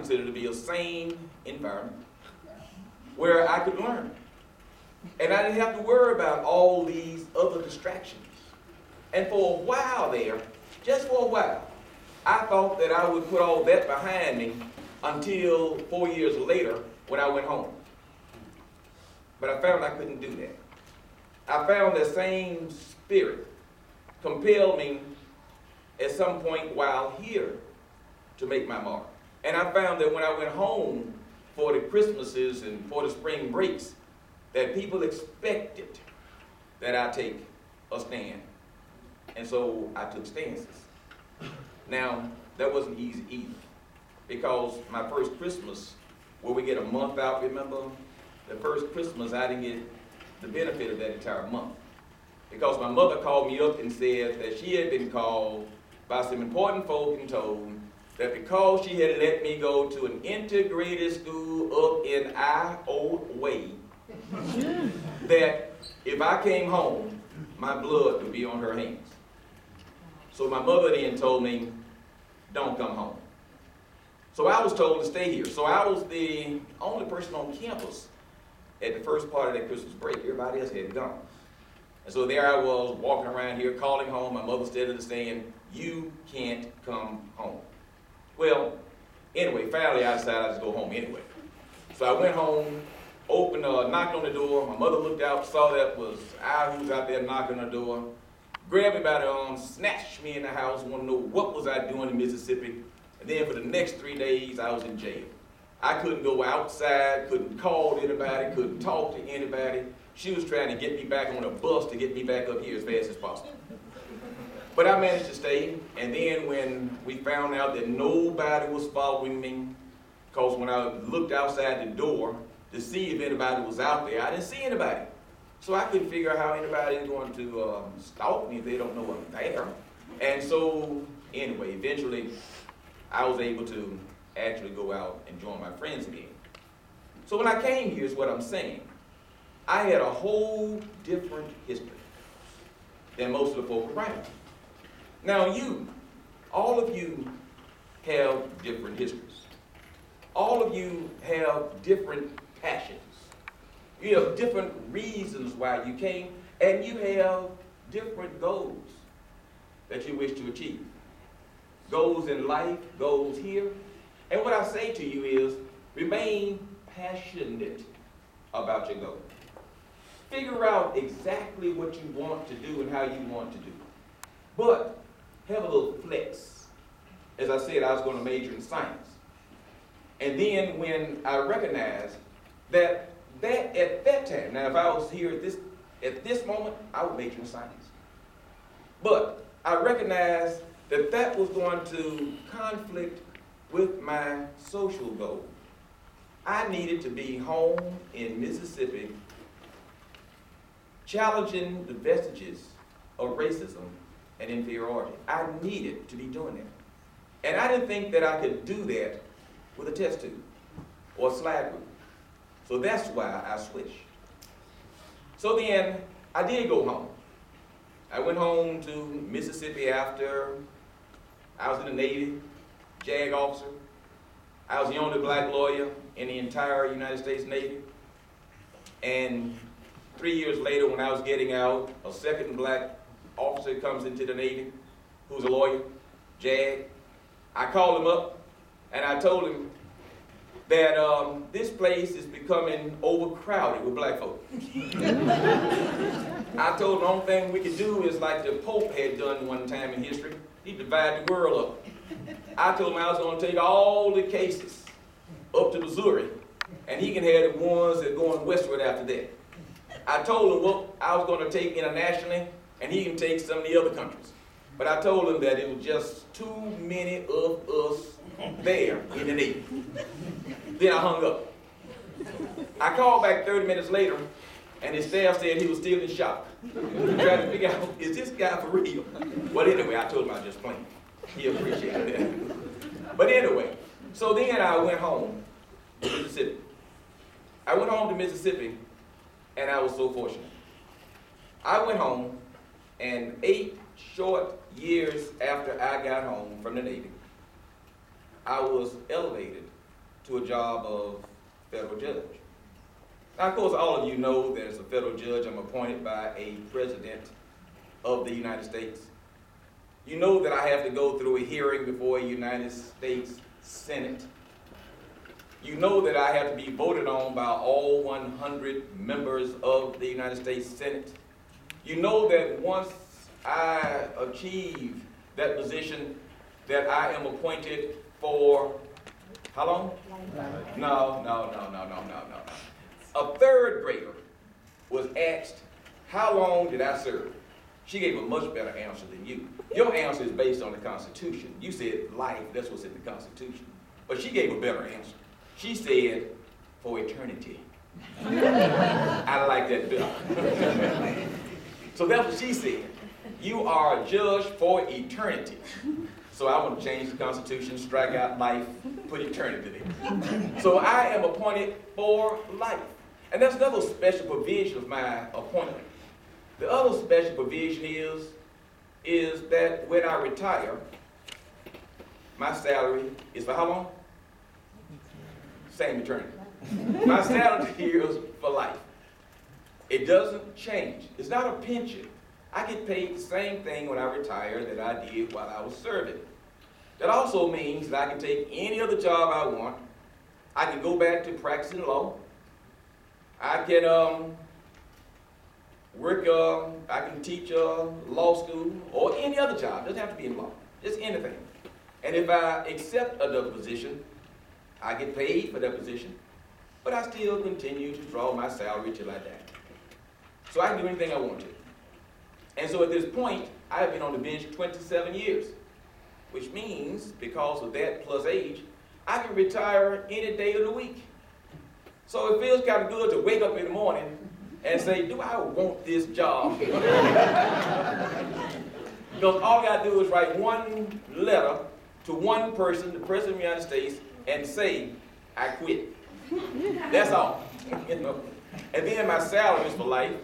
consider to be a sane environment where I could learn. And I didn't have to worry about all these other distractions. And for a while there, just for a while, I thought that I would put all that behind me until 4 years later when I went home. But I found I couldn't do that. I found that same spirit compelled me at some point while here to make my mark. And I found that when I went home for the Christmases and for the spring breaks, that people expected that I take a stand. And so I took stances. Now, that wasn't easy either, because my first Christmas, where we get a month out, remember? The first Christmas, I didn't get the benefit of that entire month, because my mother called me up and said that she had been called by some important folk and told that because she had let me go to an integrated school up in Iowa way, that if I came home, my blood would be on her hands. So my mother then told me, don't come home. So I was told to stay here. So I was the only person on campus at the first part of that Christmas break. Everybody else had gone. And so there I was walking around here calling home. My mother steadily saying, you can't come home. Well, anyway, finally I decided I'd just go home anyway. So I went home, opened, knocked on the door. My mother looked out, saw that was I who was out there knocking on the door, grabbed me by the arm, snatched me in the house, wanted to know what was I doing in Mississippi. And then for the next 3 days, I was in jail. I couldn't go outside, couldn't call anybody, couldn't talk to anybody. She was trying to get me back on a bus to get me back up here as fast as possible. But I managed to stay, and then when we found out that nobody was following me, because when I looked outside the door to see if anybody was out there, I didn't see anybody. So I couldn't figure out how anybody is going to stalk me if they don't know I'm there. And so, anyway, eventually, I was able to actually go out and join my friends again. So when I came here is what I'm saying. I had a whole different history than most of the folk around. Now all of you have different histories. All of you have different passions. You have different reasons why you came, and you have different goals that you wish to achieve. Goals in life, goals here. And what I say to you is, remain passionate about your goal. Figure out exactly what you want to do and how you want to do it. But have a little flex. As I said, I was going to major in science. And then when I recognized that at that time, now if I was here at this moment, I would major in science. But I recognized that was going to conflict with my social goal. I needed to be home in Mississippi, challenging the vestiges of racism and inferiority. I needed to be doing that. And I didn't think that I could do that with a test tube or a slide rule. So that's why I switched. So then I did go home. I went home to Mississippi after I was in the Navy, JAG officer. I was the only black lawyer in the entire United States Navy. And 3 years later, when I was getting out, a second black officer comes into the Navy, who's a lawyer, JAG. I called him up, and I told him that this place is becoming overcrowded with black folk. I told him the only thing we could do is like the Pope had done one time in history. He divided the world up. I told him I was going to take all the cases up to Missouri, and he can have the ones that are going westward after that. I told him what I was going to take internationally, and he can take some of the other countries. But I told him that it was just too many of us there in the Navy. Then I hung up. I called back 30 minutes later, and his staff said he was still in shock. Trying to figure out, is this guy for real? Well, anyway, I told him I was just playing. He appreciated that. But anyway, so then I went home to Mississippi. I went home to Mississippi, and I was so fortunate. I went home, and 8 short years after I got home from the Navy, I was elevated to a job of federal judge. Now, of course, all of you know that as a federal judge, I'm appointed by a president of the United States. You know that I have to go through a hearing before a United States Senate. You know that I have to be voted on by all 100 members of the United States Senate. You know that once I achieve that position, that I am appointed for how long? No. A third grader was asked, how long did I serve? She gave a much better answer than you. Your answer is based on the Constitution. You said life, that's what's in the Constitution. But she gave a better answer. She said, for eternity. I like that better. So that's what she said. You are a judge for eternity. So I want to change the Constitution, strike out life, put eternity there. So I am appointed for life. And that's another special provision of my appointment. The other special provision is that when I retire, my salary is for how long? Same eternity. My salary is for life. It doesn't change. It's not a pension. I get paid the same thing when I retire that I did while I was serving. That also means that I can take any other job I want. I can go back to practicing law. I can I can teach law school or any other job. It doesn't have to be in law. Just anything. And if I accept another position, I get paid for that position, but I still continue to draw my salary till I die. So I can do anything I want to. And so at this point, I have been on the bench 27 years, which means because of that plus age, I can retire any day of the week. So it feels kind of good to wake up in the morning and say, do I want this job? Because all I got to do is write one letter to one person, the President of the United States, and say, I quit. That's all. And then my salary is for life.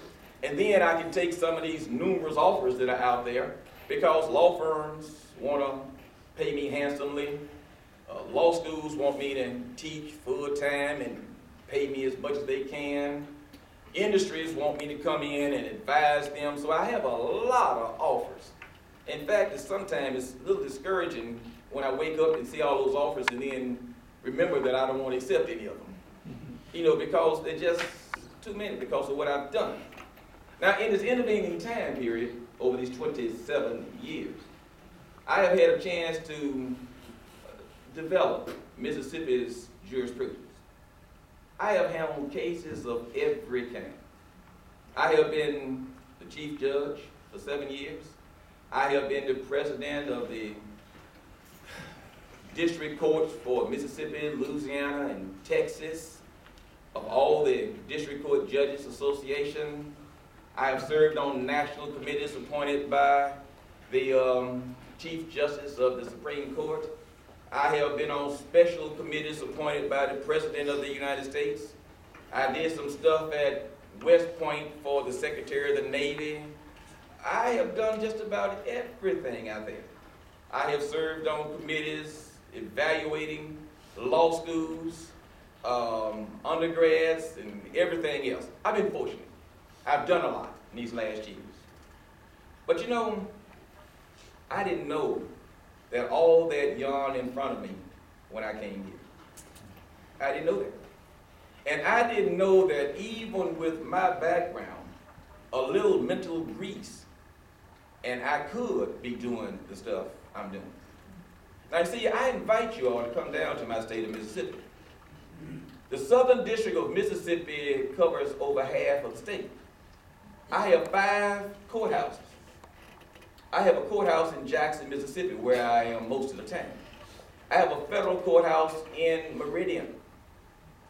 And then I can take some of these numerous offers that are out there because law firms want to pay me handsomely. Law schools want me to teach full-time and pay me as much as they can. Industries want me to come in and advise them. So I have a lot of offers. In fact, sometimes it's a little discouraging when I wake up and see all those offers and then remember that I don't want to accept any of them. Because they're just too many because of what I've done. Now, in this intervening time period, over these 27 years, I have had a chance to develop Mississippi's jurisprudence. I have handled cases of every kind. I have been the chief judge for 7 years. I have been the president of the district courts for Mississippi, Louisiana, and Texas, of all the District Court Judges Association. I have served on national committees appointed by the Chief Justice of the Supreme Court. I have been on special committees appointed by the President of the United States. I did some stuff at West Point for the Secretary of the Navy. I have done just about everything out there. I have served on committees evaluating law schools, undergrads, and everything else. I've been fortunate. I've done a lot in these last years. But I didn't know that all that yawned in front of me when I came here. I didn't know that. And I didn't know that even with my background, a little mental grease, and I could be doing the stuff I'm doing. Now, you see, I invite you all to come down to my state of Mississippi. The Southern District of Mississippi covers over half of the state. I have 5 courthouses. I have a courthouse in Jackson, Mississippi, where I am most of the time. I have a federal courthouse in Meridian.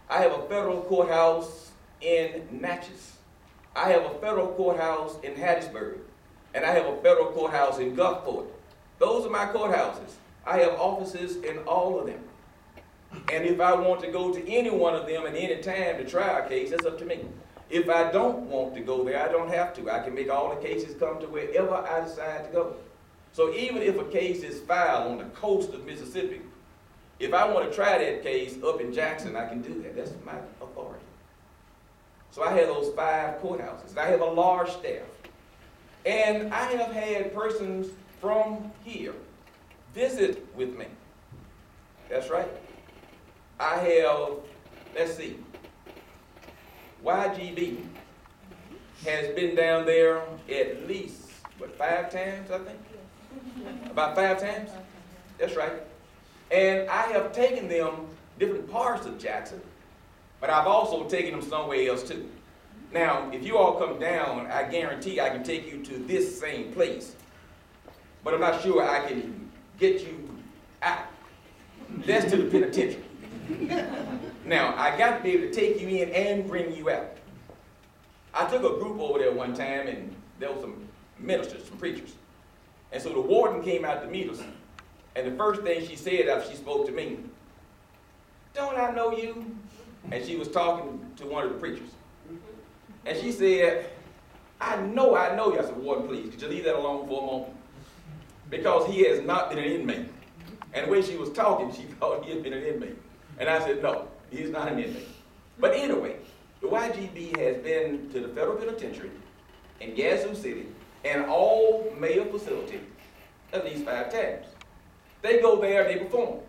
I have a federal courthouse in Natchez. I have a federal courthouse in Hattiesburg. And I have a federal courthouse in Gulfport. Those are my courthouses. I have offices in all of them. And if I want to go to any one of them at any time to try a case, that's up to me. If I don't want to go there, I don't have to. I can make all the cases come to wherever I decide to go. So even if a case is filed on the coast of Mississippi, If I want to try that case up in Jackson, I can do that. That's my authority. So I have those 5 courthouses. I have a large staff. And I have had persons from here visit with me. That's right. I have, let's see, YGB has been down there at least, 5 times, I think? About 5 times? That's right. And I have taken them different parts of Jackson, but I've also taken them somewhere else too. Now, if you all come down, I guarantee I can take you to this same place, but I'm not sure I can get you out. That's to the penitentiary. Now, I got to be able to take you in and bring you out. I took a group over there one time, and there were some ministers, some preachers. And so the warden came out to meet us, and the first thing she said after she spoke to me, "Don't I know you?" And she was talking to one of the preachers. And she said, I know you. I said, "Warden, please, could you leave that alone for a moment? Because he has not been an inmate." And the way she was talking, she thought he had been an inmate. And I said, "No, he's not an inmate." But anyway, the YGB has been to the federal penitentiary in Yazoo City and all male facilities at least 5 times. They go there, they perform.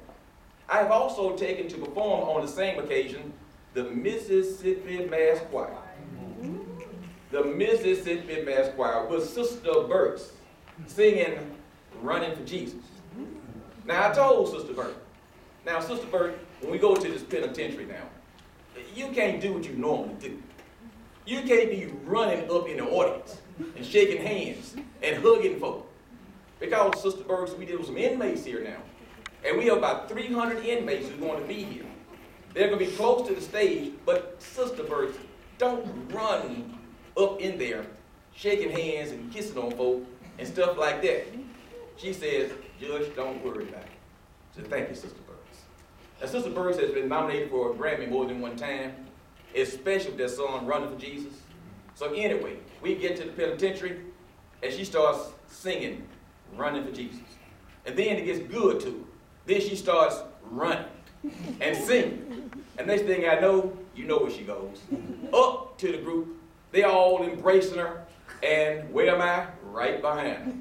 I have also taken to perform on the same occasion the Mississippi Mass Choir. The Mississippi Mass Choir with Sister Burks singing "Running for Jesus." Now, I told Sister Burke, now, Sister Burke, when we go to this penitentiary now, you can't do what you normally do. You can't be running up in the audience and shaking hands and hugging folk. Because, Sister Burke, we deal with some inmates here now. And we have about 300 inmates who are going to be here. They're going to be close to the stage, but Sister Burke, don't run up in there shaking hands and kissing on folk and stuff like that. She says, "Judge, don't worry about it." I said, "Thank you, Sister Burks." And Sister Burks has been nominated for a Grammy more than one time, especially with that song, "Running for Jesus." So anyway, we get to the penitentiary, and she starts singing "Running for Jesus." And then it gets good to her. Then she starts running and singing. And next thing I know, you know where she goes. Up to the group. They're all embracing her. And where am I? Right behind her.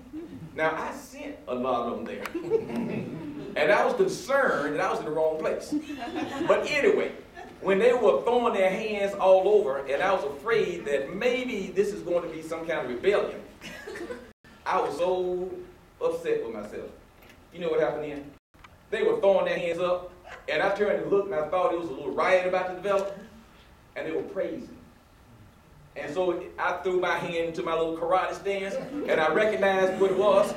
Now, I sent a lot of them there. And I was concerned that I was in the wrong place. But anyway, when they were throwing their hands all over, and I was afraid that maybe this is going to be some kind of rebellion, I was so upset with myself. You know what happened then? They were throwing their hands up, and I turned to look, and I thought it was a little riot about to develop, and they were praising. And so I threw my hand into my little karate stance, and I recognized what it was.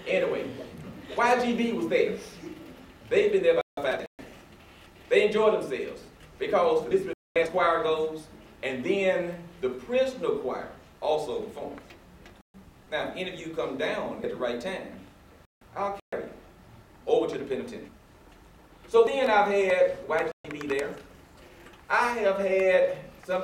Anyway, YGB was there. They've been there about 5 times. They enjoyed themselves because this mass choir goes, and then the prisoner choir also performs. Now, if any of you come down at the right time, I'll carry you over to the penitentiary. So then I've had YGB there. I have had some